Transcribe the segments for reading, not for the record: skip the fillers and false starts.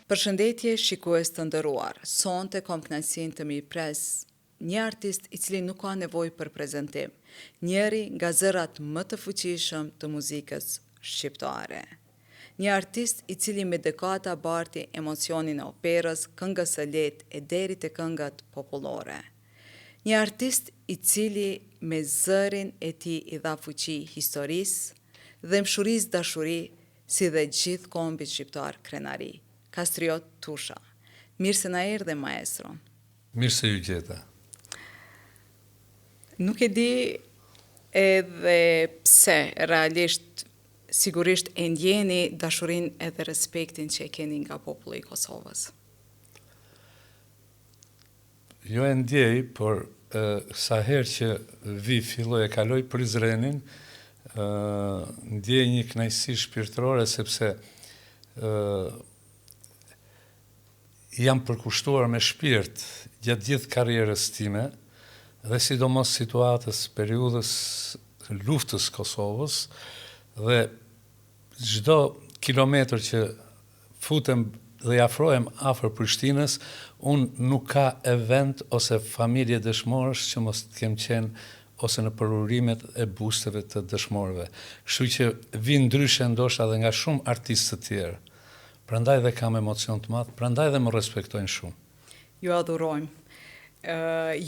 Përshëndetje shikues të nderuar. Sonte kam kënaqësinë të mi pres një artist i cili nuk ka nevojë për prezantim, njëri nga zërat më të fuqishëm të muzikës shqiptare. Një artist i cili me dekada barti emocionin e operës, këngës së lehtë e deri te këngët popullore. Një artist i cili me zërin e tij i dha fuqi historisë dhe mshurisë dashuri, si dhe gjithë kombit shqiptar krenari. Kastriot Tusha. Mirë se na erdhe, maestro. Mirë se ju gjeta. Nuk e di edhe pse, realisht, sigurisht e ndjeni dashurin edhe respektin që e keni nga populli i Kosovës. Jo e ndjej, por sa herë që filloj e kaloj Prizrenin, ndjej një kënaqësi shpirtërore sepse jam përkushtuar me shpirt gjatë gjithë karrierës time dhe sidomos situatës periudhës luftës Kosovës dhe çdo kilometër që futem dhe afrohem afër Prishtinës, unë nuk ka event ose familje dëshmorësh që mos të kem qenë ose në përurimet e busteve të dëshmorëve. Kështu që vi ndryshe ndoshta edhe nga shumë artistë të tjerë. Prandaj dhe kam emocion të madh, prandaj dhe më respektojnë shumë. Ju adhurojmë.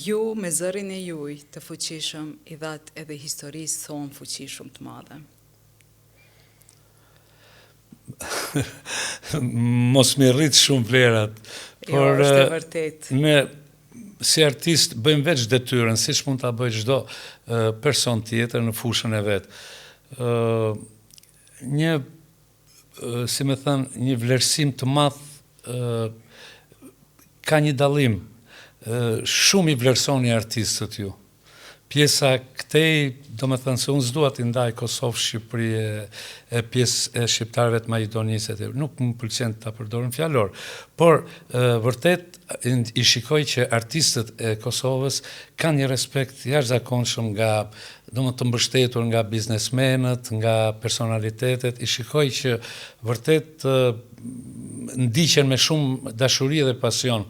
Ju me zërin e juaj të fuqishëm i dhat edhe historisë thonë fuqi shumë të madhe. Mos më rrit shumë vlerat, por është e vërtet. Ne si artist bëjmë veç detyrën, siç mund ta bëjë çdo person tjetër në fushën e vet. Si me thënë, një vlerësim të madh ka një dallim. Shumë i vlerësoni artistët ju. Pjesa këtej, do me thënë se unë s'dua t'i ndaj Kosovë, Shqipëri e pjesë e shqiptarëve të Maqedonisë, nuk më pëlqen ta përdorën fjalor, por vërtet i shikoj që artistët e Kosovës kanë një respekt jashtëzakonshëm nga, domethënë të mbështetur nga biznesmenët, nga personalitetet, i shikoj që vërtet ndiqen me shumë dashuri dhe pasion.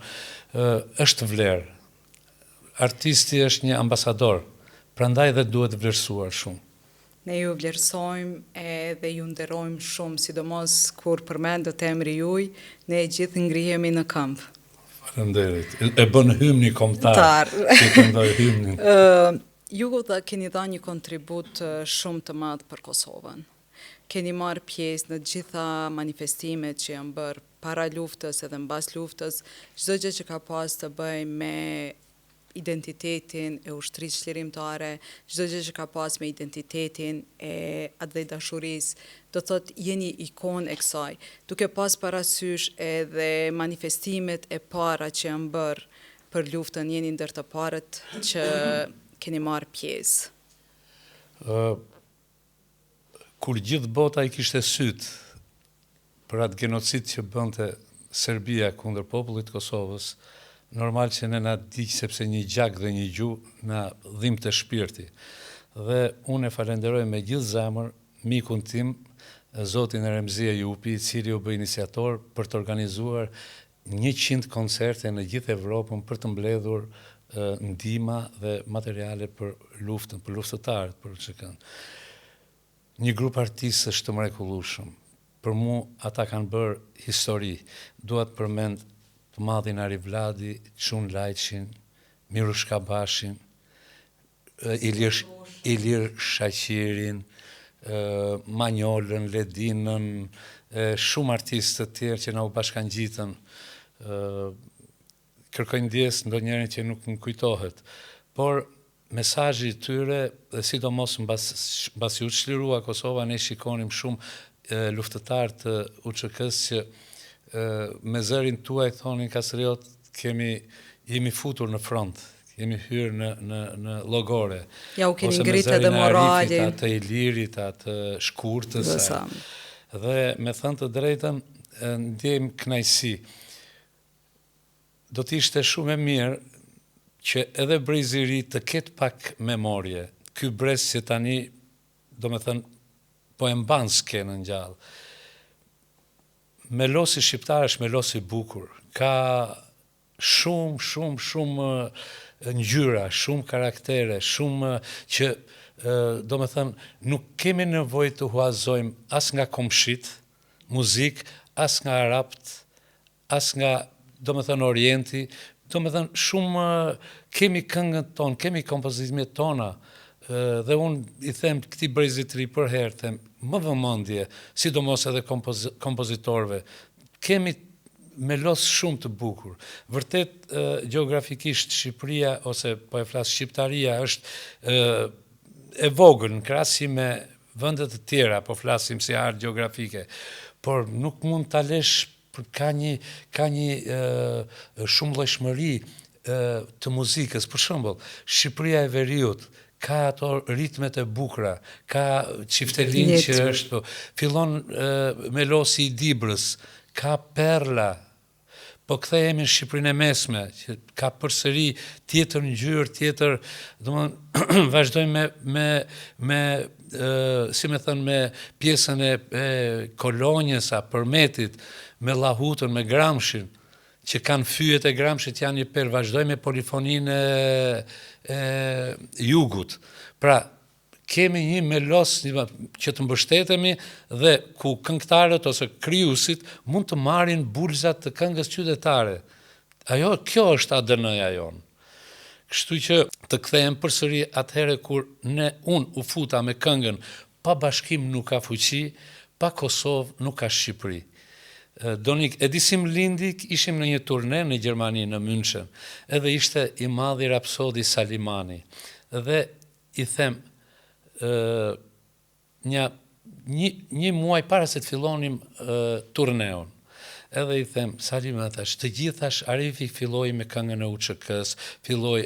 Është vlerë. Artisti është një ambasador, prandaj dhe duhet vlerësuar shumë. Ne ju vlerësojmë edhe ju nderojmë shumë, sidomos kur përmendet emri juaj, ne gjithë ngrihemi në këmbë. Faleminderit. E bën hymni kombëtar. Që këndoj hymnin. Ju dhe keni dhënë një kontribut shumë të madh për Kosovën. Keni marrë pjesë në gjitha manifestimet që janë bërë para luftës edhe mbas luftës, çdo gjë që ka pas të bëjë me identitetin e ushtrisë çlirimtare, çdo gjë që ka pas me identitetin e atë dashurisë, do thotë jeni ikonë e kësaj, duke pas parasysh edhe manifestimet e para që janë bërë për luftën, jeni ndër të parët që keni marrë pjesë. Kur gjithë bota i kishte syt për atë genocid që bënte Serbia kundër popullit të Kosovës, normal që ne na diq sepse një gjak dhe një gjuhë na dhimbte shpirti. Dhe unë e falenderoj me gjithë zemër mikun tim, zotin Remzia Jupi, i cili u bë iniciator për të organizuar 100 koncerte në gjithë Evropën për të mbledhur ndihma dhe materiale për luftën, për luftëtarët, për çka. Një grup artistësh të mrekullueshëm. Për mu ata kanë bërë histori. Dua të përmend të madhin Ari Vladi, Çun Lajçin, Mirush Kabashin, Ilir Shaqirin, Manjolën, Ledinën, shumë artistë të tjerë që na u bashkangjitën. Kërkoj ndjes ndonjërin që nuk më kujtohet. Por mesazhi i tyre, dhe sidomos mbasi u çlirua Kosova, ne shikonim shumë luftëtar të UÇK-s që me zërin tuaj thonin Kastriot, jemi futur në front, jemi hyrë në llogore. Ja u keni ngritë edhe moralin. Atë e Ilirit, atë Shkurtës. Dhe me thënë të drejtën, ndjejmë kënaqësi. Do të ishte shumë e mirë që edhe brezi i ri të ketë pak memorie. Ky brez që tani, do me thënë, po e mban skenën gjallë. melosi shqiptar është melosi bukur. Ka shumë ngjyra, shumë karaktere, shumë që do me thënë, nuk kemi nevojë të huazojmë as nga komshit, muzik, as nga arabt, as nga, do me thënë, orienti, do me thënë, shumë kemi këngët tonë, kemi kompozitimet tona, dhe unë i them këti brezit të ri për herë, them, më vëmendje, sidomos edhe kompozitorëve, kemi melos shumë të bukur. Vërtet, gjeografikisht Shqipëria, ose po e flas Shqiptaria, është e vogël në krahasim me vendet të tjera, po flasim si arë gjeografike, por nuk mund ta lesh, ka një shumëllojshmëri të muzikës. Për shembull, Shqipëria e Veriut ka ato ritmet e bukura, ka çiftelin që është, fillon melosi i Dibrës, ka Perla, po kthehemi në Shqipërinë e Mesme, që ka përsëri tjetër ngjyrë, tjetër, domethënë vazhdojmë me si më thënë, me pjesën e Kolonjës, Përmetit, me Llahutën, me Gramshin, që kanë fyjet e Gramshit janë një perë, vazhdojmë me polifoninë e jugut. Pra, kemi një melos që të mbështetemi dhe ku këngëtarët ose krijuesit mund të marrin bulzat të këngës qytetare. Kjo është ADN-ja jonë. Kështu që të kthehem përsëri atëherë kur unë u futa me këngën, pa bashkim nuk ka fuqi, pa Kosovë nuk ka Shqipëri. Donik, Edisim Lindik, ishim në një turne në Gjermani, në München, edhe ishte i madhi Rapsodi Salimani. Dhe i them, një muaj para se të fillonim turneon, edhe i them, Salima, thash, të gjithash, Arifi filloi me këngën e UÇK-s, filloi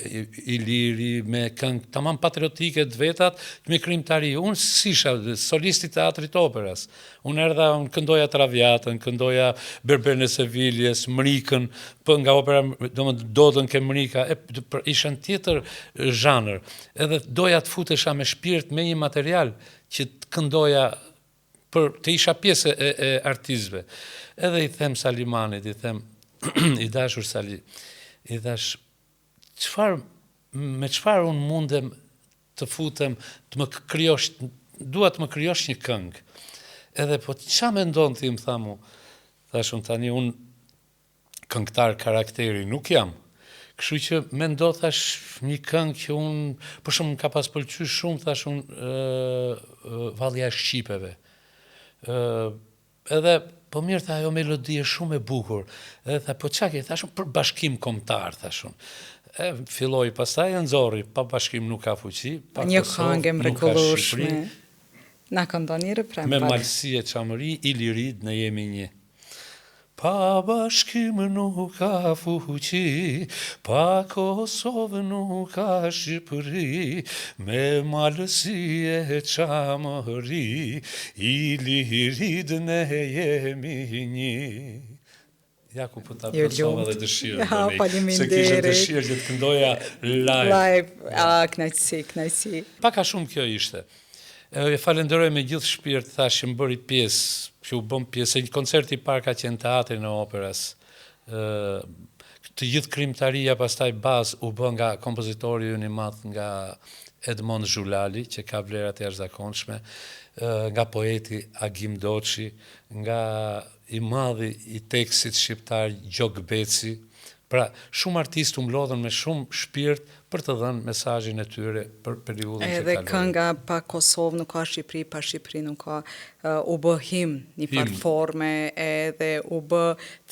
Iliri me këngë tamam patriotike të vetat, me krimtari. Unë sisha solisti teatrit operas. Unë erdha, unë këndoja Traviatën, këndoja Berberin e Seviljes, Mrikën, nga opera, Dodën ke Mrika, ishën tjetër zhanër. Edhe doja të futesha me shpirt me një material që të këndoja të isha pjesë e artistëve. Edhe i them Salimanit, i them, i dashur Sali, i thash, me çfarë unë mundem të futem, të më krijosh, dua të më krijosh një këngë. Edhe po ç'a mendon ti, më tha mu, thash unë tani unë këngëtar karakteri nuk jam. Kështu që mendo, thash, një këngë që unë, për shumë ka pas pëlqyer shumë, thash unë Vallja e Shqipeve. Edhe po mirë, tha, ajo melodi është shumë e bukur. Edhe tha, po çka ke? Thash unë për bashkim kombëtar, thash unë. Filloi pastaj e nxorri, pa bashkim nuk ka fuqi, pa një Kosovë, këngë nuk ka mrekullueshme. Shqipëri. Na këndon një refren. Me malësi e çamëri, Ilirid, ne jemi një. Pa bashkim nuk ka fuqi, pa Kosovë nuk ka Shqipëri, me malësi e çamëri, Ilirid ne jemi një. Ja ku po ta plotësova dhe dëshirën. Ja, faleminderit. Se kishe dëshirë që të këndoja live. Knaqësi. Paka shumë kjo ishte. Falenderoj me gjithë shpirt, thash që më bëri pjesë, që u bëm pjesë, një koncert i parë ka qenë teatrin e operas. Të gjithë krimtaria pastaj bazë u bë nga kompozitori ynë i madh, nga Edmond Zhulali, që ka vlerat e jashtëzakonshme, nga poeti Agim Doçi, nga i madhi i tekstit shqiptar Gjok Beci. Pra, shumë artistë u mlodhen me shumë shpirt për të dhënë mesazhin e tyre për periudhën që kaloi. Edhe kënga pa Kosovë nuk ka Shqipëri, pa Shqipëri nuk ka, u bë himn një platforme, edhe u bë,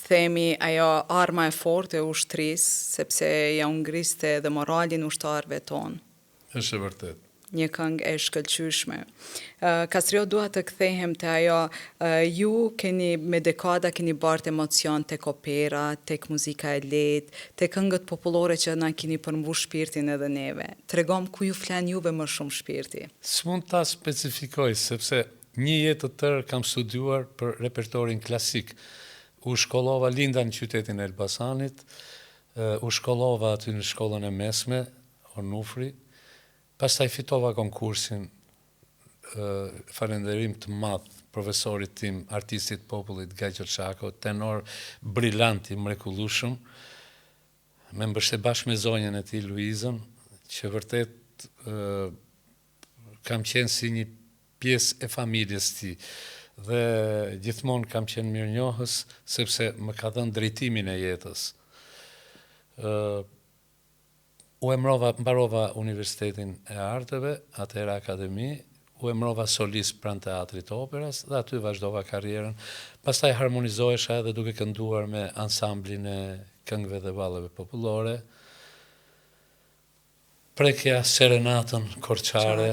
themi, ajo arma e fortë e ushtrisë, sepse ja u ngriste edhe moralin ushtarëve tonë. Është e vërtet. Një këngë e shkëlqyeshme. Kastrio, dua të kthehem te ajo, ju keni me dekada keni bart emocion tek opera, tek muzika e lehtë, tek këngët popullore që na keni përmbush shpirtin edhe neve. Tregom ku ju flan juve më shumë shpirti. S'mund ta specifikoj, sepse një jetë të tërë kam studiuar për repertorin klasik. U shkollova, linda në qytetin e Elbasanit, u shkollova aty në shkollën e mesme, Onufri. Pastaj fitova konkursin falënderim të madh profesorit tim, artistit popullit Gajxhor Çako, tenor brillant i mrekullueshëm, me mbështet bashkë me zonjën e tij Luizën, që vërtet kam qenë si një pjesë e familjes tij dhe gjithmonë kam qenë mirënjohës sepse më ka dhënë drejtimin e jetës. Mbarova Universitetin e Arteve, atëherë akademi, u emrova solist pranë Teatrit të Operës dhe aty vazhdova karrierën. Pastaj harmonizohesha edhe duke kënduar me ansamblin e këngëve dhe balleve popullore. Prekja serenatën korçare,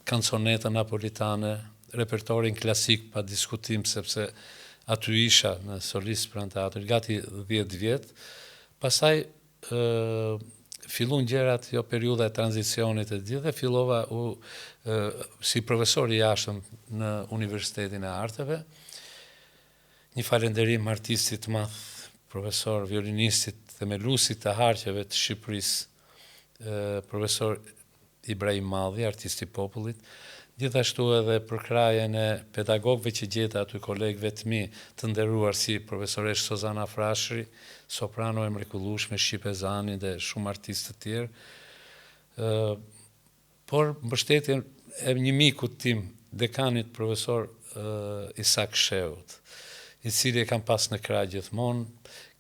kansonetën napolitane, repertorin klasik pa diskutim sepse aty isha në solist pranë Teatrit gati 10 vjet. Pastaj fillun gjërat, jo periudha e tranzicionit e gjithë, dhe fillova si profesor i jashtëm në Universitetin e Arteve. Një falënderim artistit të madh, profesor violinistit themeluesit të harqeve të Shqipërisë, profesor Ibrahim Malli, artisti i popullit, gjithashtu edhe për krajen e pedagogëve që gjeta aty kolegëve të mi të nderuar si profesoresh Sozana Frashëri, soprano e mrekullueshme Shqipe Zani dhe shumë artistë të tjerë. Por mbështetjen e një mikut tim, dekanit profesor Isak Sheut, i cili e kam pas në krah gjithmonë,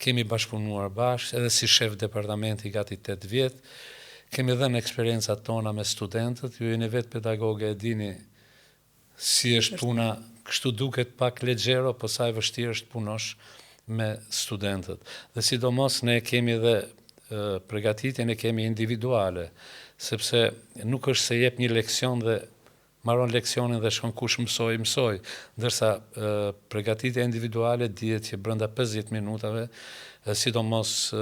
kemi bashkëpunuar bashkë, edhe si shef departamenti gati 8 vjet. Kemi dhënë eksperiencat tona me studentët, ju jeni vetë pedagoge e dini si është puna, kështu duket pak legjero, po sa e vështirë është punosh me studentët. Dhe sidomos ne kemi dhe përgatitjen e kemi individuale, sepse nuk është se jep një leksion dhe maron leksionin dhe shkon kush mësoj, ndërsa përgatitja individuale dihet që brenda 50 minutave, sidomos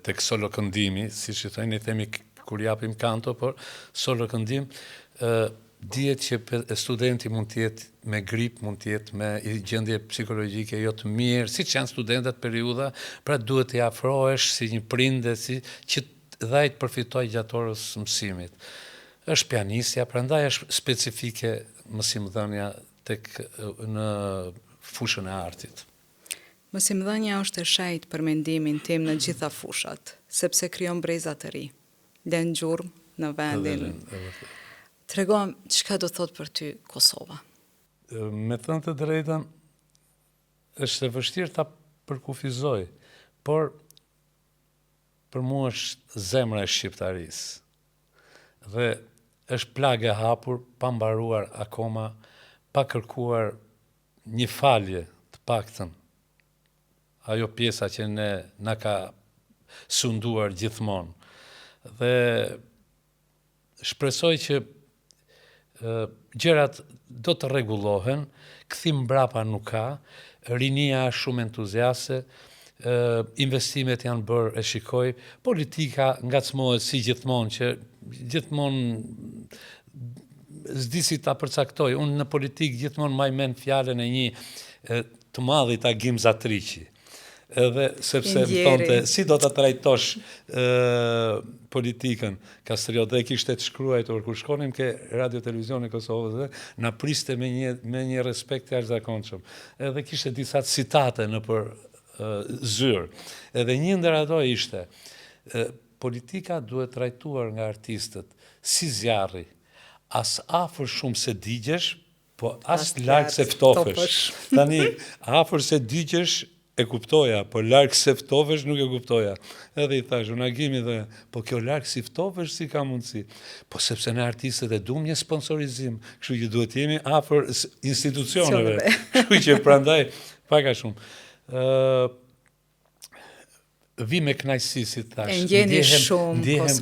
tek solo këndimi, siç i thënë, i themi kur japim kanto, por solo këndim, dihet që studenti mund të jetë me grip, mund të jetë me gjendje psikologjike jo të mirë, siç janë studentët periudha, pra duhet t'i afrohesh si një prindër, që dhe ai të përfitojë gjatë orës mësimit. Është pianistja, prandaj është specifike mësimdhënia në fushën e artit. Mësimdhënia është e shajtë për mendimin tim në gjitha fushat, sepse krijon breza të ri, lën gjurmë në vendin. Tregom, çka do thot për ty Kosova? Me thënë të drejtën, është e vështirë ta përkufizoj, por për mua është zemra e shqiptarisë. Dhe është plagë e hapur, pa mbaruar akoma, pa kërkuar një falje të paktën. Ajo pjesa që na ka sunduar gjithmonë. Dhe shpresoj që gjërat do të rregullohen, kthim mbrapa nuk ka, rinia është shumë entuziaste, investimet janë bërë, e shikoj, politika ngacmohet si gjithmonë, që gjithmonë s'di si ta përcaktoj. Unë në politikë gjithmonë maj mend fjalën e një të madhit Agim Zatriqi. Edhe sepse më thonte, si do të trajtosh politikën, Kastriot, dhe kishte të shkruajtur, kur shkonim ke Radio Televizion e Kosovës, na priste me një respekt të jashtëzakonshëm. Edhe kishte disa citate në për zyrë. Edhe një ndër ato ishte, politika duhet trajtuar nga artistët si zjarri, as afër shumë se digjesh, po as larg se ftofesh. Tani, afër se digjesh, e kuptoja, po larg se ftofesh nuk e kuptoja. Edhe i thash, unë Agimi dhe, po kjo larg si ftofesh si ka mundësi. Po sepse ne artistët e duam një sponsorizim, kështu që duhet jemi afër institucioneve. Kështu që prandaj pak a shumë. Vi me kënaqësi, si thash. Ndihem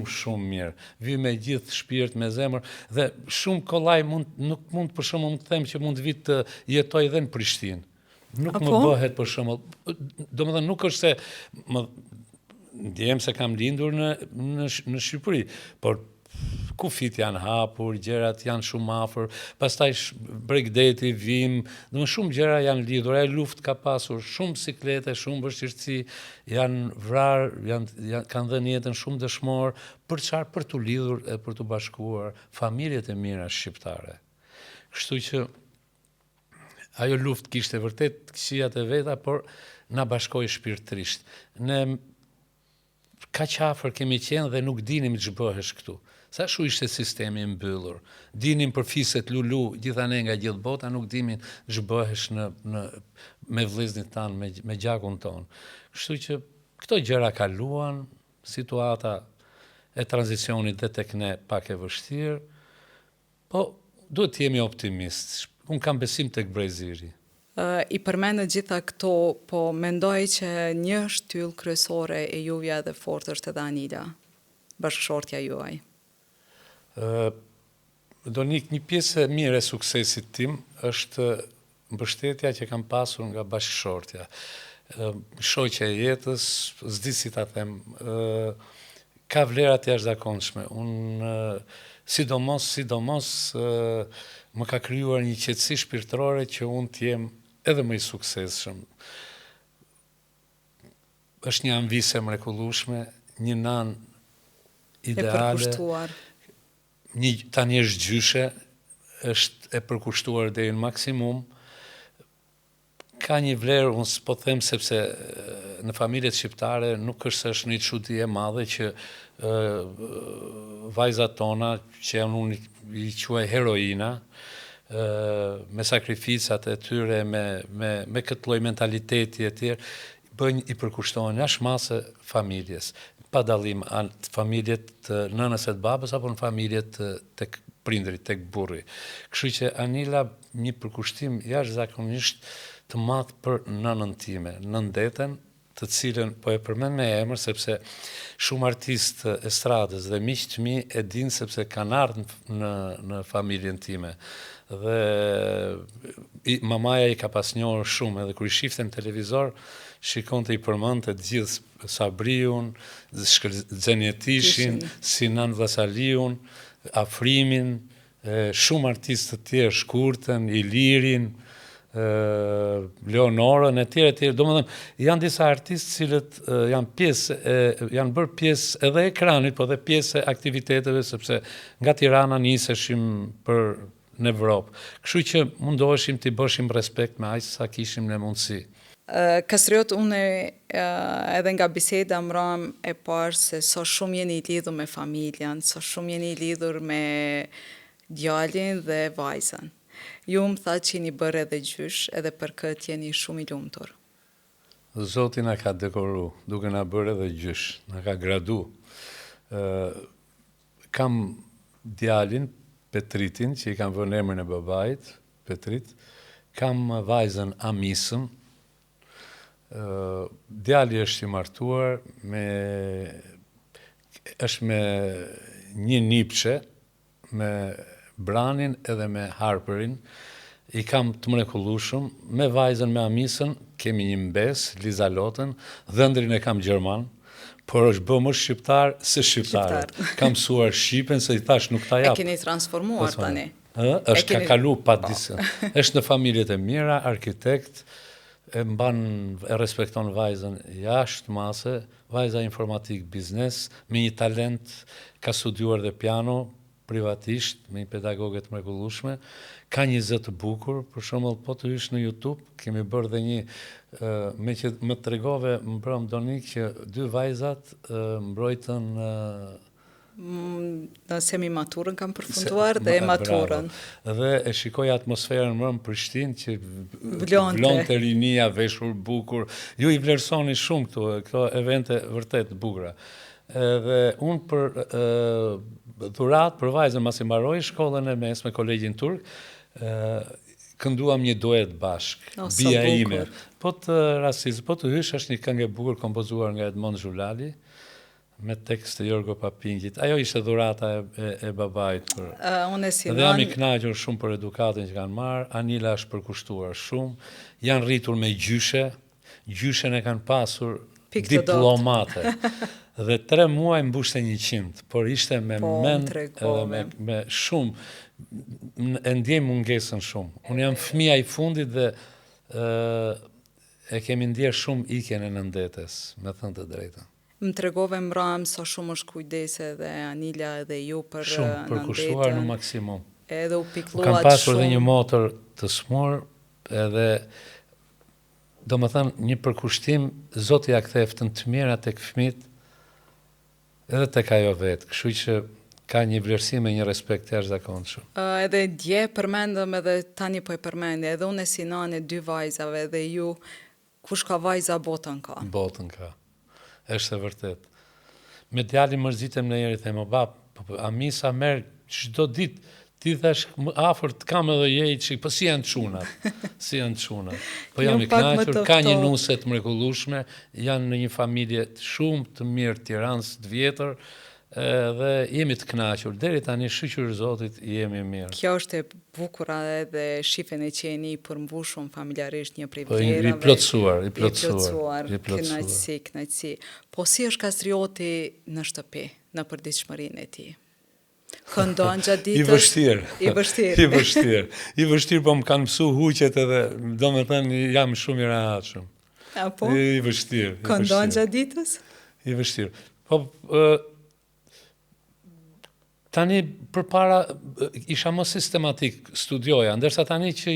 shumë mirë. Vi me gjithë shpirt, me zemër, dhe shumë kollaj nuk mund për shembull të them që mund vit të jetoj edhe në Prishtinë. Nuk më bëhet për shembull, domethënë nuk është se ndjem se kam lindur në Shqipëri, por kufit janë hapur, gjërat janë shumë afër, pastaj Bregdeti, Vim, do shumë gjëra janë lidhur, ai luftë ka pasur shumë siklete, shumë vështirësi, janë vrarë, kanë dhënë jetën shumë dëshmor, për çfarë? Për t'u lidhur e për t'u bashkuar familjet e mira shqiptare. Kështu që ajo luftë kishte vërtet këqijat e veta, por na bashkoi shpirtërisht. Ne kaq afër kemi qenë dhe nuk dinim ç'bëhesh këtu. Sa shu ishte sistemi i mbyllur. Dinim për fiset lulu, gjithane nga gjithë bota, nuk dimin ç'bëhesh me vëllezërit tanë, me gjakun ton. Kështu që këto gjëra kaluan, situata e tranzicionit dhe tek ne pak e vështirë, po duhet të jemi optimistë. Unë kam besim tek breziri. I përmendë gjitha këto, po mendoj që një shtyllë kryesore e juve dhe fort është edhe Anila, bashkëshortja juaj. Donik, një pjesë e mirë e suksesit tim është mbështetja që kam pasur nga bashkëshortja. Shoqja e jetës, s'di si ta them, ka vlerat e jashtëzakonshme. Unë sidomos më ka krijuar një qetësi shpirtërore që unë të jem edhe më i suksesshëm. Është një anvisë e mrekullueshme, një nan ideale. E përkushtuar. Tani është gjyshe, është e përkushtuar deri në maksimum. Ka një vlerë, unë s'po them sepse në familjet shqiptare nuk është një çudi e madhe që vajzat tona, që janë unë i quaj heroina, me sakrificat e tyre, me këtë lloj mentaliteti e tjerë, bëjnë i përkushtohen jashtë mase familjes, pa dallim anë familjet të nënës e të babës apo në familjet tek prindrit, tek burri. Kështu që Anila një përkushtim jashtëzakonisht të madh për nënën time, nëndeten, të cilën po e përmend me emër sepse shumë artistë estradës dhe miq të mi e dinë sepse kanë ardhur në familjen time. Dhe mamaja i ka pas njohur shumë, edhe kur i shifte në televizor, shikonte i përmendte të gjithë Sabriun, Xhenjetishin, Sinan Vllazaliun, Afrimin, shumë artistë të tjerë, Shkurtën, Ilirin, Leonorën e tjerë, domethënë janë disa artistë cilët janë bërë pjesë edhe ekranit, po dhe pjesë e aktiviteteve, sepse nga Tirana niseshim për në Evropë. Kështu që mundoheshim të bëshim respekt me aq sa kishim në mundësi. Kastriot, unë edhe nga biseda mram e parë se sa shumë jeni i lidhur me familjen, sa shumë jeni i lidhur me djalin dhe vajzën. Ju më tha që jeni bërë edhe gjysh, edhe për këtë jeni shumë i lumtur. Zoti na ka dekoru, duke na bërë edhe gjysh, na ka gradu. Kam djalin, Petritin, që i kam vënë emrin e babait, Petrit, kam vajzën Amisën, djali është i martuar, është me një nipçe, me Branin edhe me Harperin, i kam të mrekullueshëm, me vajzën me Amisën, kemi një mbes, Liza Lotën, dhëndrin e kam gjerman, por është bë më shqiptar se shqiptarët. Kam mësuar shqipen, se i thash nuk ta jap. E keni transformuar tani. Është ka kalu pa disë. Është në familjet e mira, arkitekt, e respekton vajzën jashtë mase, vajza informatik biznes, me një talent, ka studiuar dhe piano, privatisht, me një pedagoge të mrekullueshme, ka një zë të bukur, për shembull po të hysh në YouTube, kemi bërë dhe një, me që më tregove mbrëm Donik që 2 vajzat mbrojtën në semi-maturën kam përfunduar dhe maturën. Dhe e shikoj atmosferën mbrëm Prishtinë që vlonte rinia, veshur bukur. Ju i vlerësoni shumë këto evente vërtet bukura. Dhe unë për dhurat për vajzën, masi mbaroj shkollën e mesme, kolegjin turk, kënduam një duet bashk, bia ime. Po të hysh është një këngë e bukur kompozuar nga Edmond Xhulali, me tekst të Jorgo Papingjit. Ajo ishte dhurata e babait. Dhe jam i kënaqur shumë për edukatën që kanë marrë, Anila është përkushtuar shumë, janë rritur me gjyshe, gjyshen e kanë pasur diplomate. Dhe 3 muaj mbushte 100, por ishte me mend edhe me shumë, e ndjej mungesën shumë. Unë jam fëmia i fundit dhe e kemi ndjer shumë ikjen e nëndetes, me thënë të drejtën. Më tregove mbrëm sa shumë është kujdese dhe Anila edhe ju për shumë, nëndetën. përkushtuar në maksimum. Edhe u pikluat Kam pasur shumë. dhe një motor të smur, edhe do më thënë një përkushtim, Zoti ja ktheftën të mira tek fëmit, edhe tek ajo vetë, kështu që ka një vlerësim e një respekt të jashtëzakonshëm. Edhe dje përmendëm edhe tani po e përmendje, edhe unë si nane 2 vajzave dhe ju, kush ka vajza botën ka. Botën ka, është e vërtet. Me djalin mërzitem në jeri, them, o bab, Amisa merr çdo ditë, ti thash më afër të kam edhe je që po si janë çunat, si janë çunat. Po jam i kënaqur, ka një nuse të mrekullueshme, janë në një familje shumë të mirë të Tiranës, të vjetër, dhe jemi të kënaqur. Deri tani shqyr Zotit jemi mirë. Kjo është e bukur edhe shifen e qeni i përmbushur familjarisht një prej Po vlerave. i plotësuar. Kënaqësi. Po si është Kastrioti në shtëpi, në përditshmërinë e tij? Këndon gjatë ditës? I vështirë, po më kanë mësu huqet edhe, do me thënë, jam shumë i rahatshëm. Apo? I vështirë. Këndon gjatë ditës? I vështirë. Po, tani përpara isha më sistematik studioja, ndërsa tani që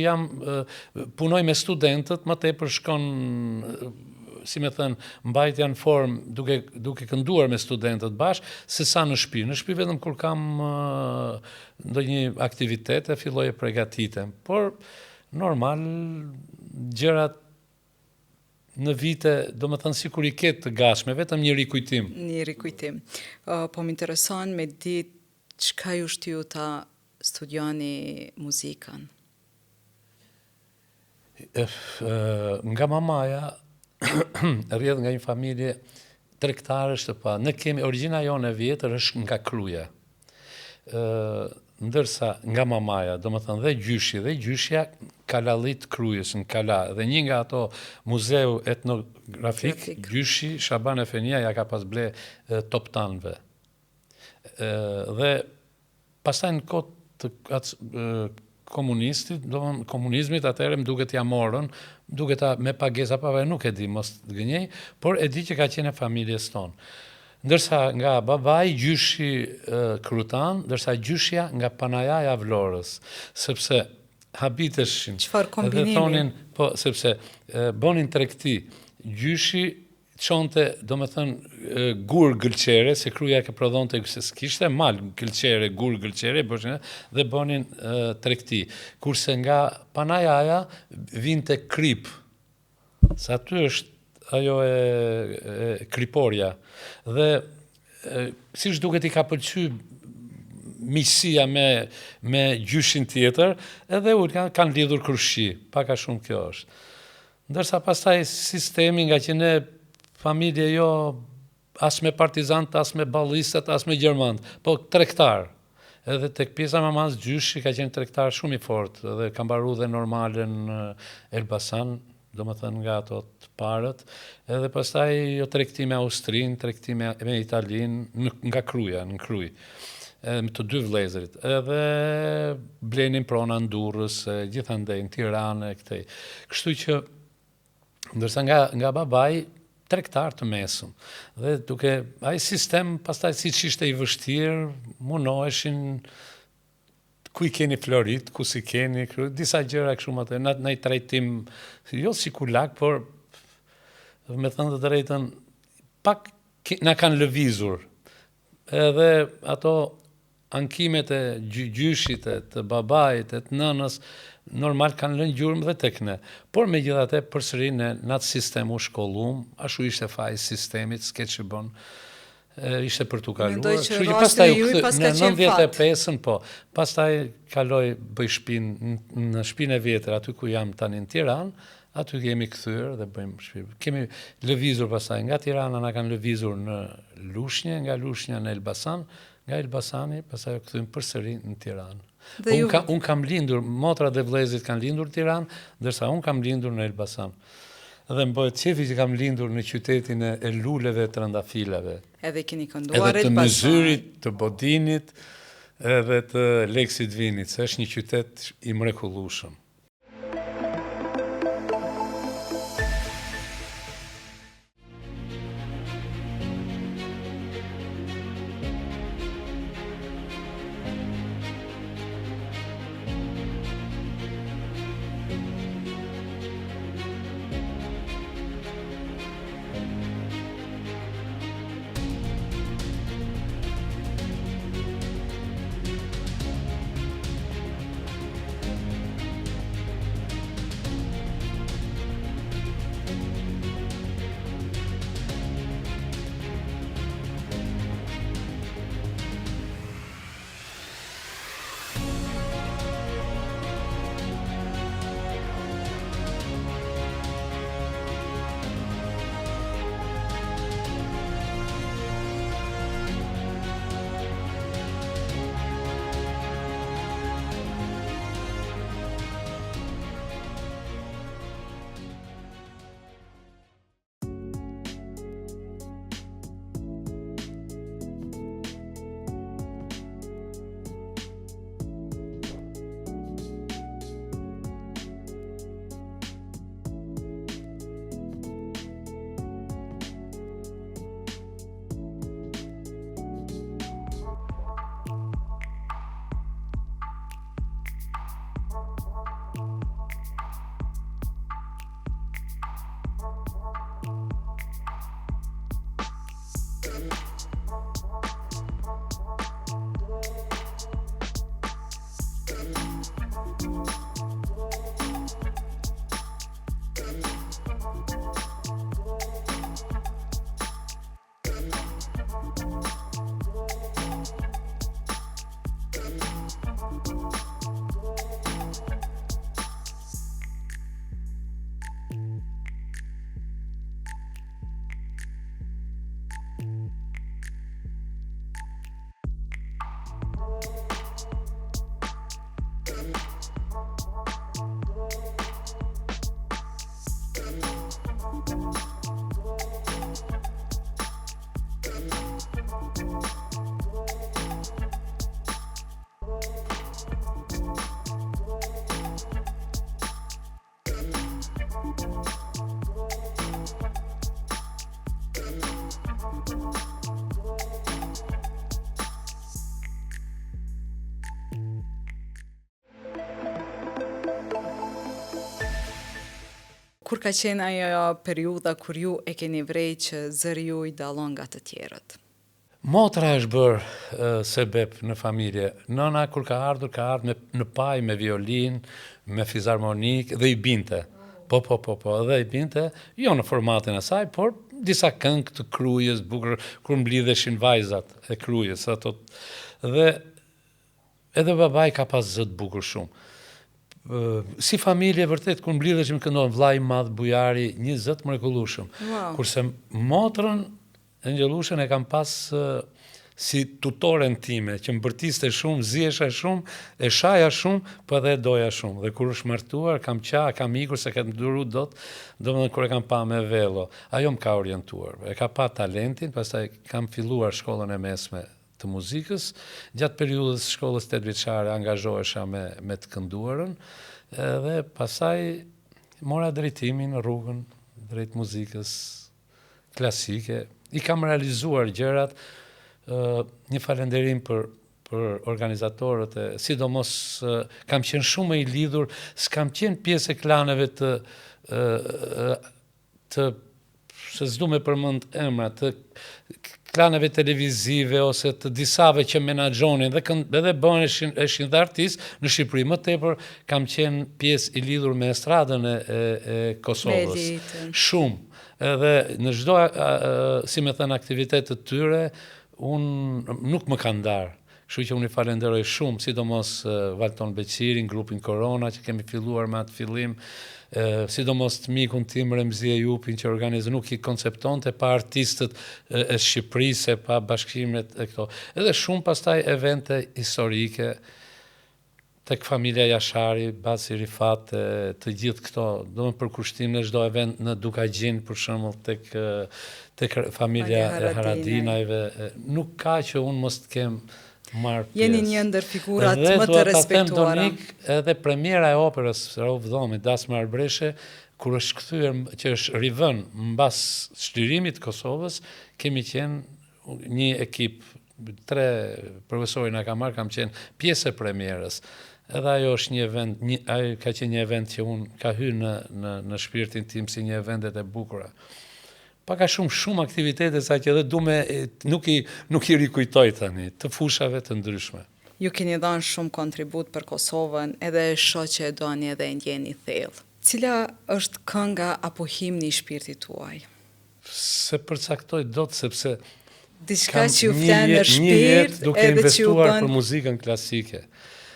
punoj me studentët, më tepër shkon, si me thënë, mbajtja në formë duke kënduar me studentët bashkë, se sa në shtëpi. Në shtëpi vetëm kur kam ndonjë aktivitet e filloj e përgatitem. Por, normal, gjërat në vite, do më thënë, sikur i ketë të gatshme, vetëm një rikujtim. Një rikujtim. Po më intereson me ditë çka ju shtyu ta studioni muzikën? Nga mamaja, rrjedh nga një familje tregtarësh të pa. Ne kemi, origjina jone e vjetër është nga Kruja. Ndërsa nga mamaja, do më thënë dhe gjyshja Kalalit Krujës në Kala, dhe një nga ato muzeu etnografik, gjyshi Shaban Efenia ja ka pas ble toptanëve. Dhe pastaj në kohë të komunizmit, atëherë më duket ja morën, duket me pagesa pave, nuk e di, mos të gënjej, por e di që ka qenë familjes tonë. Ndërsa nga babai gjyshi Krutan, ndërsa gjyshja nga Panajaja Vlorës, sepse habiteshin. Çfarë kombinimi? Edhe thonin, po, sepse bonin tregti, gjyshi çonte, do me thënë, gur gëlqere, se Kruja ke prodhonte, se s'kishte mal gëlqere, gur gëlqere, dhe bonin tregti. Kurse nga Panajaja vinte krip, sa aty është ajo e kriporja. Dhe si duket i ka pëlqy miqësia me gjyshin tjetër, edhe kanë lidhur krushi, paka shumë kjo është. Ndërsa pastaj sistemi nga që ne familje jo as me partizant, as me ballistat, as me gjermant, po tregtar. Edhe tek pjesa mamas gjyshi ka qenë tregtar shumë i fortë, edhe ka mbaru dhe normale në Elbasan, do më thënë nga ato të parët, edhe pastaj jo tregti me Austrin, tregti me Italin, nga Kruja, në Kruj, me të 2 vëllezërit, edhe blenin prona në Durrës, gjithandej në Tiranë, këtej. Kështu që, ndërsa nga babai, tregtar të mesëm. Dhe duke, ai sistem, pastaj si që ishte i vështirë, munoheshin ku i keni florit, ku si keni, disa gjëra kështu më të, në i trajtim, jo si kulak, por, me thënë të drejtën, pak na kanë lëvizur. Edhe ato ankimet e gjyshit, të babait, të nënës, normal kanë lënë gjurmë dhe tek ne. Por me gjithate përsëri në atë sistem u shkollum, ashu ishte faji sistemit, s'ke që bon, ishte për t'u kaluar. Mendoj që rasti ju i pas ka qenë fat. Në 95-ën, po, pastaj kaloj bëj shpinë, në shpinë e vjetër, aty ku jam tani në Tiranë, aty kemi kthyer dhe bëjmë shpinë. Kemi lëvizur pastaj, nga Tirana na kanë lëvizur në Lushnjë, nga Lushnja në Elbasan, nga Elbasani, pastaj u kthym përsëri në Tiranë. Unë kam lindur, motra dhe vëllezërit kanë lindur në Tiranë, ndërsa unë kam lindur në Elbasan. dhe më bëhet qefi që kam lindur në qytetin e luleve të rëndafilave. Edhe keni Edhe kënduar të pastaj. Mëzyrit, të Bodinit, edhe të Leksit Vinit, se është një qytet i mrekullueshëm. Kur ka qenë ajo periudha kur ju e keni vrej që zëri ju i dallon nga të tjerët? Motra është bërë sebeb në familje. Nëna kur ka ardhur në paj me violin, me fizarmonik dhe i binte. Po, dhe i binte, jo në formatin e saj, por disa këngë të krujës, bukur, kur mblidheshin vajzat e krujës. Dhe edhe babaj ka pas zë të bukur shumë. Si familje vërtet, kur mblidheshim këndon vllai i madh bujari, një zë të mrekullueshëm. Wow. Kurse motrën Angjelushën e kam pas si tutoren time, që më bërtiste shumë, ziesha shumë, e shaja shumë, për edhe doja shumë. Dhe kur është martuar, kam ikur se këtë më duru dot, domethënë kur e kam pa me velo. Ajo më ka orientuar. E ka pa talentin, pastaj kam filluar shkollën e mesme të muzikës. Gjatë periudhës shkollës 8 vjeçare angazhohesha me të kënduarën, dhe pastaj mora drejtimin, rrugën drejt muzikës klasike. I kam realizuar gjërat, një falënderim për organizatorët, sidomos kam qenë shumë i lidhur, s'kam qenë pjesë e klaneve të se s'du me përmend emra, të klaneve televizive ose të disave që menaxhonin edhe bëhen eshin dhe artist në Shqipëri. Më tepër kam qenë pjesë i lidhur me estradën e Kosovës. Shumë. Edhe në çdo, si me thënë, aktivitet të tyre, unë nuk më kanë ndarë. Kështu që unë i falenderoj shumë, sidomos Valton Beqirin, grupin Korona, që kemi filluar me atë fillim, sidomos të mikun tim Remzi Ejupin, që nuk i konceptonte pa artistët e Shqipërisë, pa bashkimet e këto. Edhe shumë pastaj evente historike, tek familja Jashari, Basi Rifat, të gjithë këto, do më për kushtim në çdo event në Dukagjin, për shembull, tek familja e Haradinajve, nuk ka që unë mos të kem marrë pjesë. Jeni një ndër figurat më të respektuara. Edhe premiera e operës Rauf Dhomi, Dasma Arbreshe, kur është kthyer, që është rivën mbas shlirimit të Kosovës, kemi qenë një ekip, 3 profesorë na ka marrë, kam qenë pjesë e premierës. Edhe ajo është një event, ajo ka qenë një event që unë ka hyrë në shpirtin tim si një eventet e bukura. Paka shumë aktivitete sa që edhe nuk i rikujtoj tani, të fushave të ndryshme. Ju keni dhënë shumë kontribut për Kosovën, edhe shoh që e doni edhe e ndjeni thellë. Cila është kënga apo himni i shpirtit tuaj? Se përcaktoj dot sepse diçka që ju flen në shpirt, duke investuar për muzikën klasike.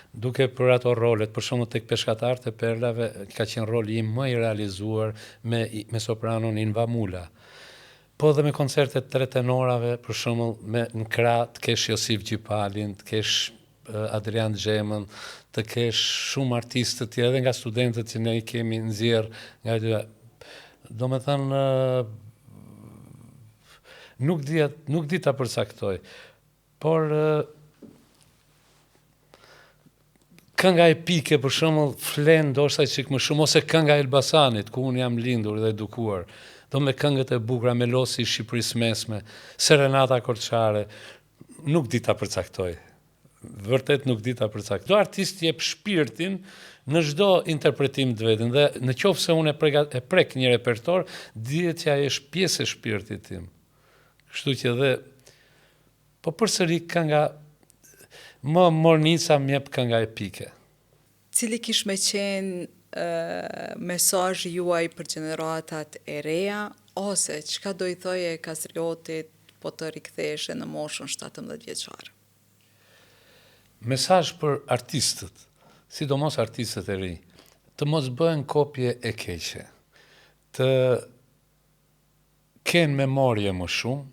Duke për ato rolet, për shembull tek Peshkatarët e Perlave, ka qenë roli im më i realizuar me sopranon Inva Mula. Po dhe me koncertet 3 tenorave, për shembull në krah të kesh Josif Gjipalin, të kesh Adrian Xhemën, të kesh shumë artistë të tjerë, edhe nga studentët që ne i kemi nxjerr nga aty. Domethënë nuk di ta përcaktoj, por kënga epike, për shembull, flen ndoshta çik më shumë, ose kënga e Elbasanit, ku unë jam lindur dhe edukuar. Do me këngët e bukura, Melosi i Shqipërisë Mesme, Serenata Korçare, nuk di ta përcaktoj. Vërtet nuk di ta përcaktoj. Çdo artist jep shpirtin në çdo interpretim të vetën, dhe në qoftë se unë e prek një repertor, dihet që ai është pjesë e shpirtit tim. Kështu që dhe po përsëri kënga më mornica më jep kënga epike. Cili kish me qenë mesazhi juaj për gjeneratat e reja, ose çka do i thoje Kastriotit po të riktheheshe në moshën 17 vjeçare? Mesazh për artistët, sidomos artistët e ri, të mos bëhen kopje e keqe, të kenë memorie më shumë,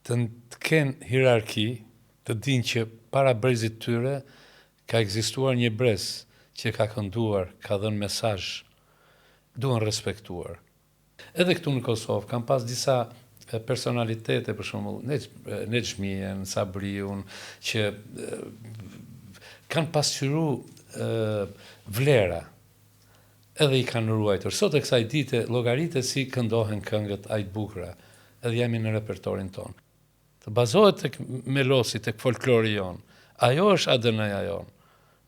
të kenë hierarki, të dinë që para brezit tyre ka ekzistuar një brez që ka kënduar, ka dhënë mesazh, duhen respektuar. Edhe këtu në Kosovë kam pas disa personalitete, për shembull, Nexhmien, Sabriun, që kanë pasqyruar vlera, edhe i kanë ruajtur. Sot e kësaj dite llogaritet si këndohen këngët aq të bukura, edhe jemi në repertorin ton. Të bazohet tek melosi, tek folklori jon. Ajo është ADN-ja jon.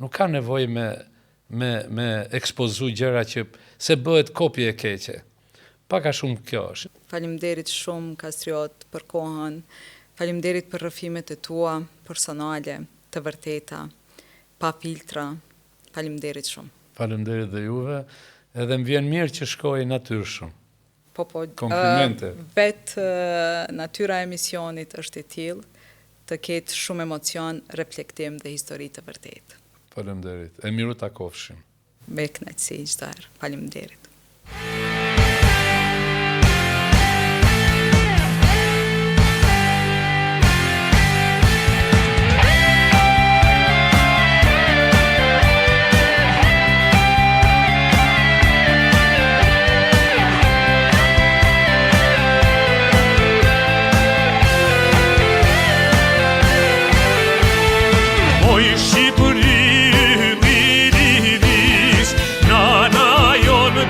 Nuk ka nevojë me ekspozu gjëra që se bëhet kopje e keqe. Paka shumë kjo është. Faleminderit shumë Kastriot për kohën. Faleminderit për rrëfimet e tua personale, të vërteta, pa filtra. Faleminderit shumë. Faleminderit dhe juve, edhe më vjen mirë që shkoj natyrshëm. Po, komplimente. Vetë natyra e emisionit është e tillë, të ketë shumë emocion, reflektim dhe histori të vërtetë. Faleminderit. E miru takofshim. Me kënaqësi çdo herë. Faleminderit. Oj Shqipëri, liris, nana jonë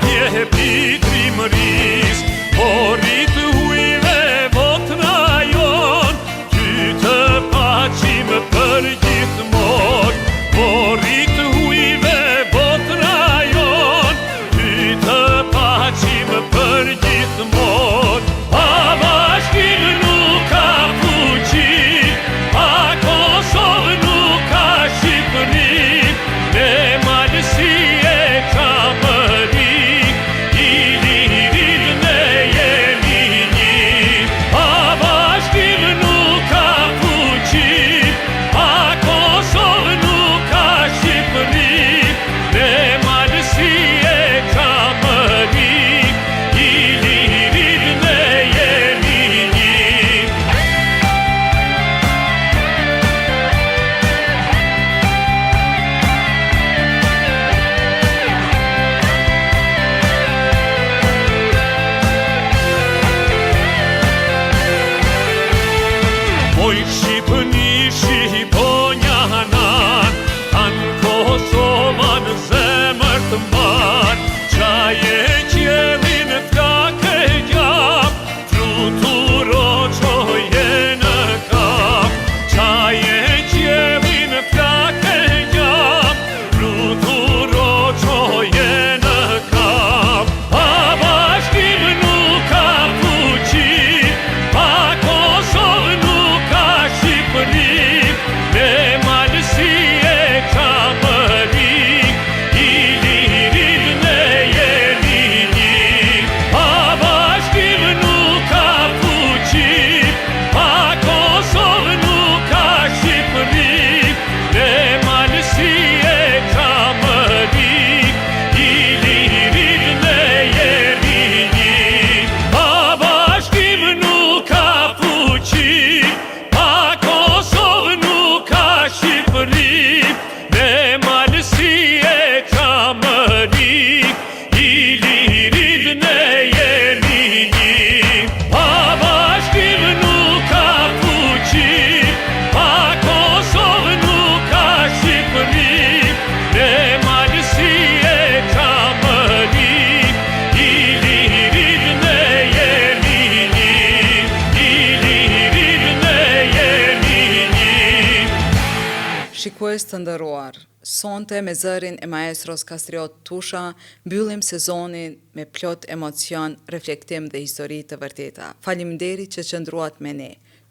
Shikues të nderuar, sonte me zërin e maestros Kastriot Tusha mbyllim sezonin me plot emocion, reflektim dhe histori të vërteta. Faleminderit që qëndruat me ne.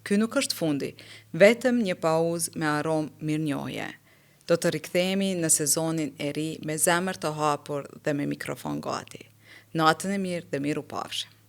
Ky nuk është fundi, vetëm një pauzë me aromë mirënjohje. Do të rikthehemi në sezonin e ri me zemër të hapur dhe me mikrofon gati. Natën e mirë dhe miru pafshim.